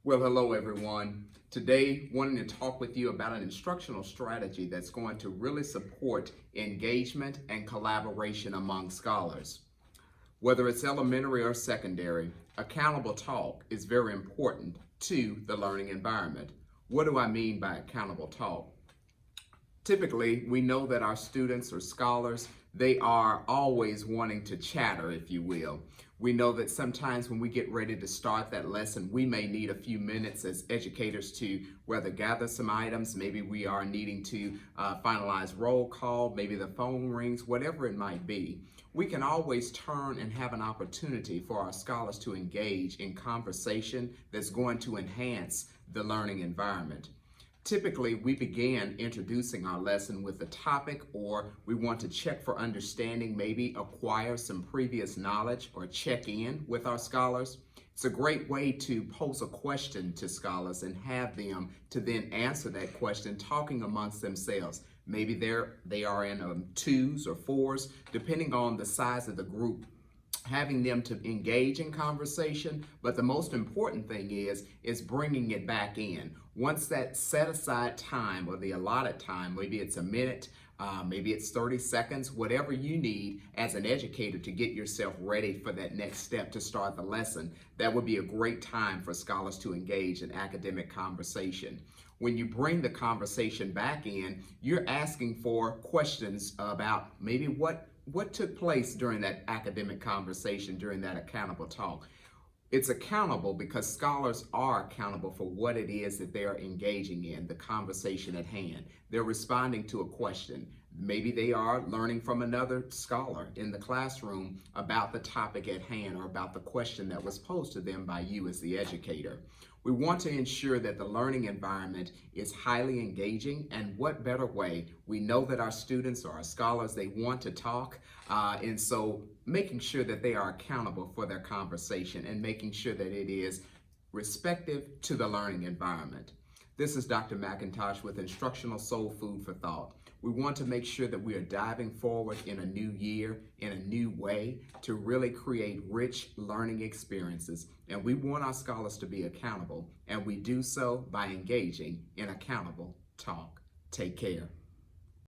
Well, hello everyone. Today, wanting to talk with you about an instructional strategy that's going to really support engagement and collaboration among scholars. Whether it's elementary or secondary, accountable talk is very important to the learning environment. What do I mean by accountable talk? Typically, we know that our students or scholars, they are always wanting to chatter, if you will. We know that sometimes when we get ready to start that lesson, we may need a few minutes as educators to whether gather some items, maybe we are needing to finalize roll call, maybe the phone rings, whatever it might be. We can always turn and have an opportunity for our scholars to engage in conversation that's going to enhance the learning environment. Typically, we begin introducing our lesson with a topic, or we want to check for understanding, maybe acquire some previous knowledge or check in with our scholars. It's a great way to pose a question to scholars and have them to then answer that question talking amongst themselves. Maybe they are in twos or fours, depending on the size of the group, having them to engage in conversation. But the most important thing is bringing it back in. Once that set aside time or the allotted time, maybe it's a minute, maybe it's 30 seconds, whatever you need as an educator to get yourself ready for that next step to start the lesson, that would be a great time for scholars to engage in academic conversation. When you bring the conversation back in, you're asking for questions about maybe what took place during that academic conversation, during that accountable talk. It's accountable because scholars are accountable for what it is that they're engaging in, the conversation at hand. They're responding to a question. Maybe they are learning from another scholar in the classroom about the topic at hand or about the question that was posed to them by you as the educator. We want to ensure that the learning environment is highly engaging, and what better way? We know that our students or our scholars, they want to talk, and so making sure that they are accountable for their conversation and making sure that it is respective to the learning environment. This is Dr. McIntosh with Instructional Soul Food for Thought. We want to make sure that we are diving forward in a new year, in a new way, to really create rich learning experiences. And we want our scholars to be accountable, and we do so by engaging in accountable talk. Take care.